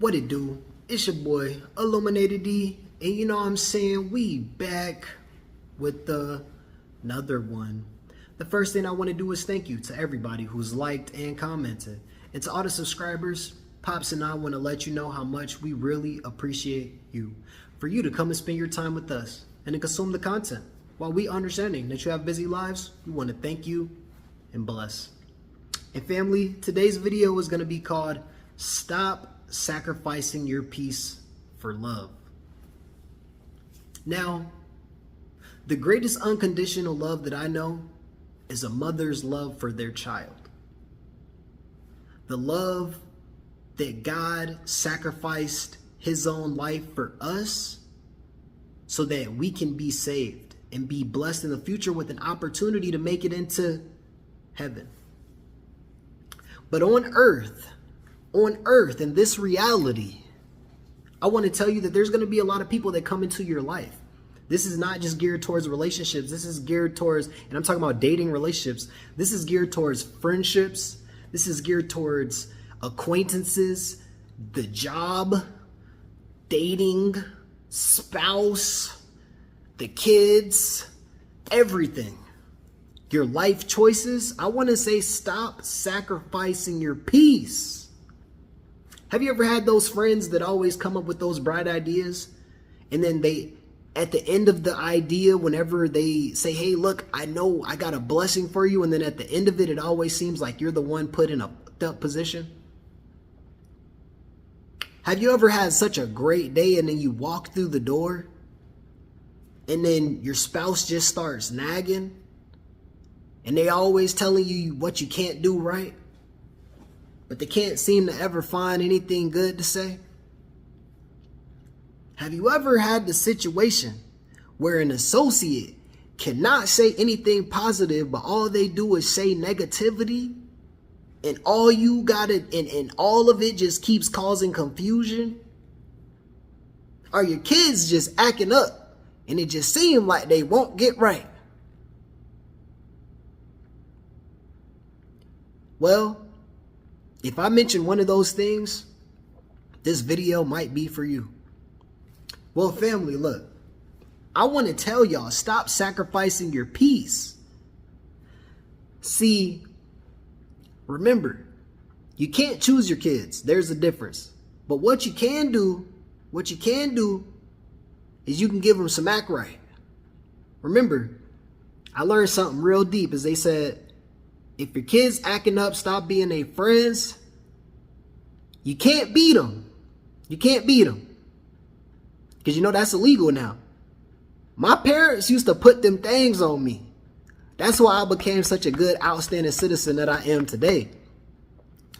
What it do? It's your boy, Illuminated D, and you know what I'm saying? We back with another one. The first thing I want to do is thank you to everybody who's liked and commented. And to all the subscribers, Pops and I want to let you know how much we really appreciate you. For you to come and spend your time with us and to consume the content. While we understanding that you have busy lives, we want to thank you and bless. And family, today's video is going to be called Stop Sacrificing Your Peace for Love. Now, the greatest unconditional love that I know is a mother's love for their child. The love that God sacrificed his own life for us so that we can be saved and be blessed in the future with an opportunity to make it into heaven. But on earth, in this reality, I want to tell you that there's going to be a lot of people that come into your life. This is not just geared towards relationships. This is geared towards, and I'm talking about dating relationships. This is geared towards friendships. This is geared towards acquaintances, the job, dating, spouse, the kids, everything. Your life choices. I want to say stop sacrificing your peace. Have you ever had those friends that always come up with those bright ideas? And then they, at the end of the idea, whenever they say, hey, look, I know I got a blessing for you. And then at the end of it, it always seems like you're the one put in a fucked up position. Have you ever had such a great day and then you walk through the door and then your spouse just starts nagging and they always telling you what you can't do right? But they can't seem to ever find anything good to say? Have you ever had the situation where an associate cannot say anything positive, but all they do is say negativity, and all you got it, and all of it just keeps causing confusion? Are your kids just acting up and it just seems like they won't get right? Well, if I mention one of those things, this video might be for you. Well, family, look, I want to tell y'all, stop sacrificing your peace. See, remember, you can't choose your kids. There's a difference. But what you can do is you can give them some act right. Remember, I learned something real deep, as they said, if your kid's acting up, stop being their friends. You can't beat them. You can't beat them. Because you know that's illegal now. My parents used to put them things on me. That's why I became such a good, outstanding citizen that I am today.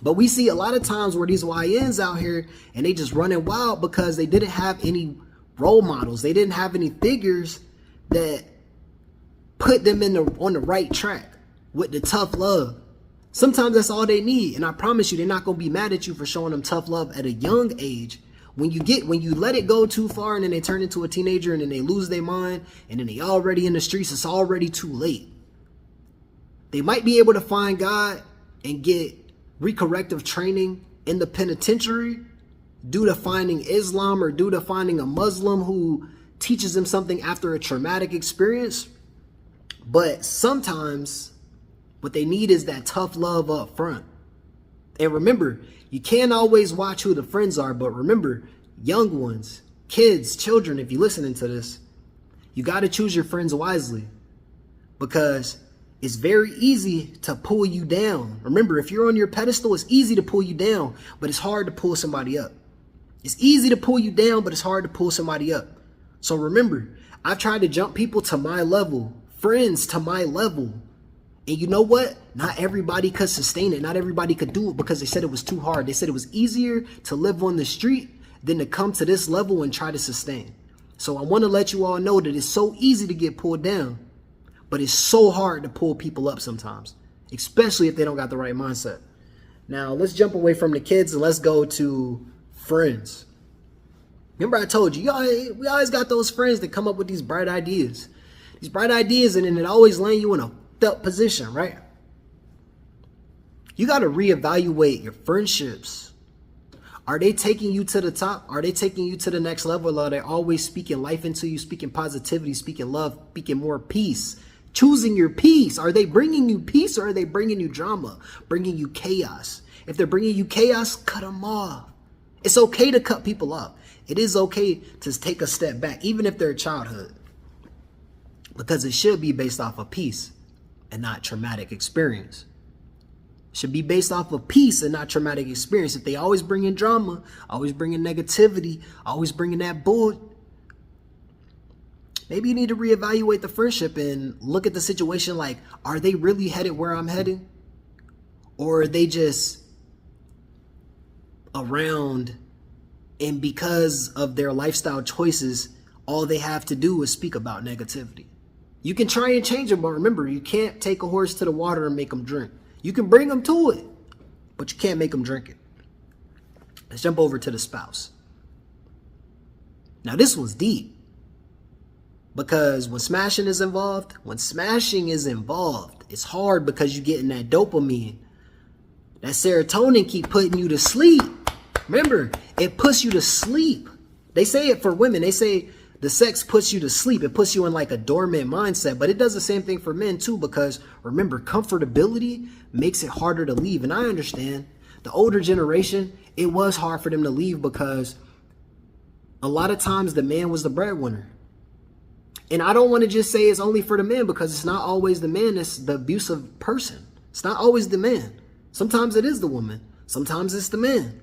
But we see a lot of times where these YNs out here and they just running wild because they didn't have any role models. They didn't have any figures that put them on the right track with the tough love. Sometimes that's all they need. And I promise you, they're not going to be mad at you for showing them tough love at a young age. When you let it go too far and then they turn into a teenager and then they lose their mind and then they already in the streets, it's already too late. They might be able to find God and get recorrective training in the penitentiary due to finding Islam or due to finding a Muslim who teaches them something after a traumatic experience. But sometimes what they need is that tough love up front. And remember, you can't always watch who the friends are, but remember, young ones, kids, children, if you're listening to this, you got to choose your friends wisely, because it's very easy to pull you down. Remember, if you're on your pedestal, it's easy to pull you down, but it's hard to pull somebody up. It's easy to pull you down, but it's hard to pull somebody up. So remember, I've tried to jump people to my level, friends to my level. And you know what? Not everybody could sustain it. Not everybody could do it because they said it was too hard. They said it was easier to live on the street than to come to this level and try to sustain. So I want to let you all know that it's so easy to get pulled down, but it's so hard to pull people up sometimes, especially if they don't got the right mindset. Now, let's jump away from the kids and let's go to friends. Remember I told you, we always got those friends that come up with these bright ideas. These bright ideas, and then it always land you in a up position, right? You got to reevaluate your friendships. Are they taking you to the top? Are they taking you to the next level? Or are they always speaking life into you, speaking positivity, speaking love, speaking more peace, choosing your peace? Are they bringing you peace, or are they bringing you drama, bringing you chaos? If they're bringing you chaos, cut them off. It's okay to cut people off. It is okay to take a step back, even if they're childhood, because it should be based off of peace and not traumatic experience. It should be based off of peace and not traumatic experience. If they always bring in drama, always bringing negativity, always bringing that bull, maybe you need to reevaluate the friendship and look at the situation like, are they really headed where I'm heading? Or are they just around, and because of their lifestyle choices, all they have to do is speak about negativity? You can try and change them, but remember, you can't take a horse to the water and make them drink. You can bring them to it, but you can't make them drink it. Let's jump over to the spouse. Now, this one's deep, because when smashing is involved, it's hard because you're getting that dopamine. That serotonin keep putting you to sleep. Remember, it puts you to sleep. They say it for women. They say the sex puts you to sleep. It puts you in like a dormant mindset, but it does the same thing for men too, because remember, comfortability makes it harder to leave. And I understand the older generation, it was hard for them to leave because a lot of times the man was the breadwinner. And I don't want to just say it's only for the man, because it's not always the man that's the abusive person. It's not always the man. Sometimes it is the woman. Sometimes it's the man.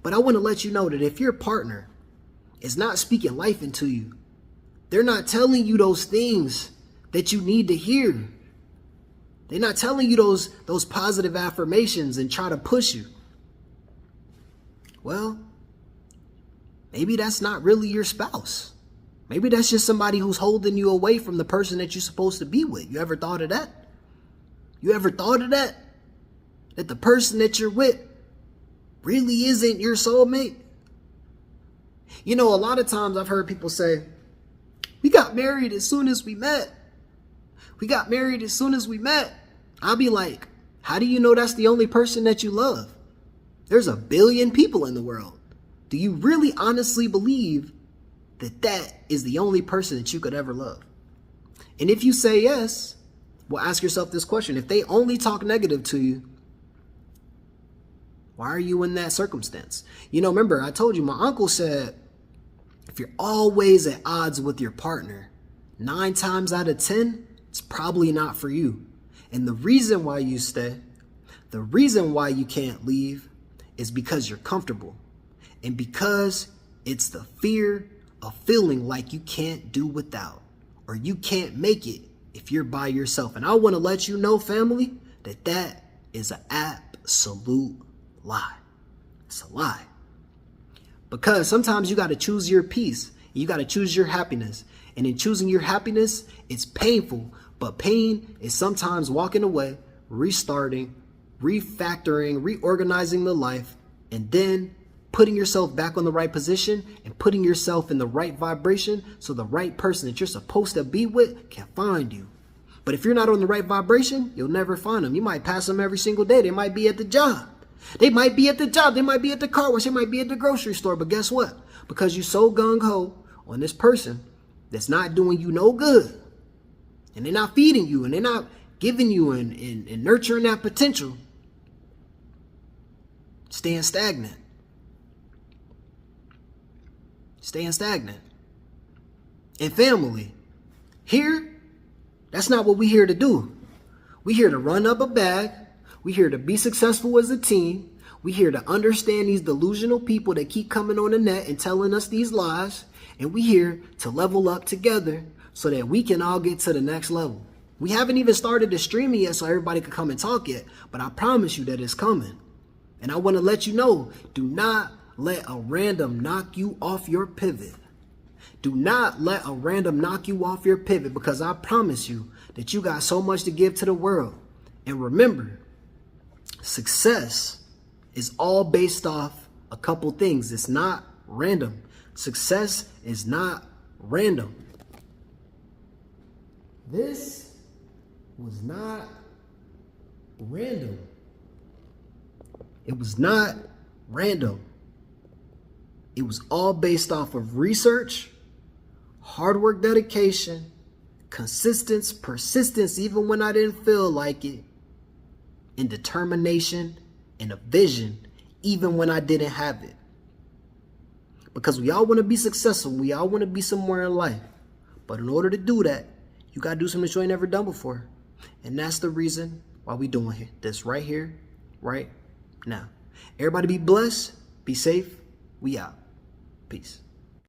But I want to let you know that if your partner is not speaking life into you, they're not telling you those things that you need to hear. They're not telling you those positive affirmations and try to push you. Well, maybe that's not really your spouse. Maybe that's just somebody who's holding you away from the person that you're supposed to be with. You ever thought of that? You ever thought of that? That the person that you're with really isn't your soulmate? You know, a lot of times I've heard people say, we got married as soon as we met. We got married as soon as we met. I'll be like, how do you know that's the only person that you love? There's a billion people in the world. Do you really honestly believe that that is the only person that you could ever love? And if you say yes, well, ask yourself this question. If they only talk negative to you, why are you in that circumstance? You know, remember, I told you, my uncle said, if you're always at odds with your partner, 9 times out of 10, it's probably not for you. And the reason why you stay, the reason why you can't leave is because you're comfortable. And because it's the fear of feeling like you can't do without, or you can't make it if you're by yourself. And I want to let you know, family, that that is an absolute lie. It's a lie. Because sometimes you got to choose your peace. You got to choose your happiness. And in choosing your happiness, it's painful. But pain is sometimes walking away, restarting, refactoring, reorganizing the life, and then putting yourself back on the right position and putting yourself in the right vibration so the right person that you're supposed to be with can find you. But if you're not on the right vibration, you'll never find them. You might pass them every single day. They might be at the job. They might be at the job. They might be at the car wash. They might be at the grocery store. But guess what? Because you're so gung-ho on this person that's not doing you no good, and they're not feeding you, and they're not giving you and nurturing that potential, staying stagnant. Staying stagnant. And family, here, that's not what we're here to do. We're here to run up a bag. We're here to be successful as a team. We're here to understand these delusional people that keep coming on the net and telling us these lies. And we're here to level up together so that we can all get to the next level. We haven't even started the streaming yet so everybody can come and talk yet, but I promise you that it's coming. And I want to let you know, do not let a random knock you off your pivot. Do not let a random knock you off your pivot, because I promise you that you got so much to give to the world. And remember, success is all based off a couple things. It's not random. Success is not random. This was not random. It was not random. It was all based off of research, hard work, dedication, consistency, persistence, even when I didn't feel like it, and determination and a vision, even when I didn't have it. Because we all want to be successful. We all want to be somewhere in life. But in order to do that, you got to do something that you ain't never done before. And that's the reason why we doing this right here, right now. Everybody be blessed. Be safe. We out. Peace.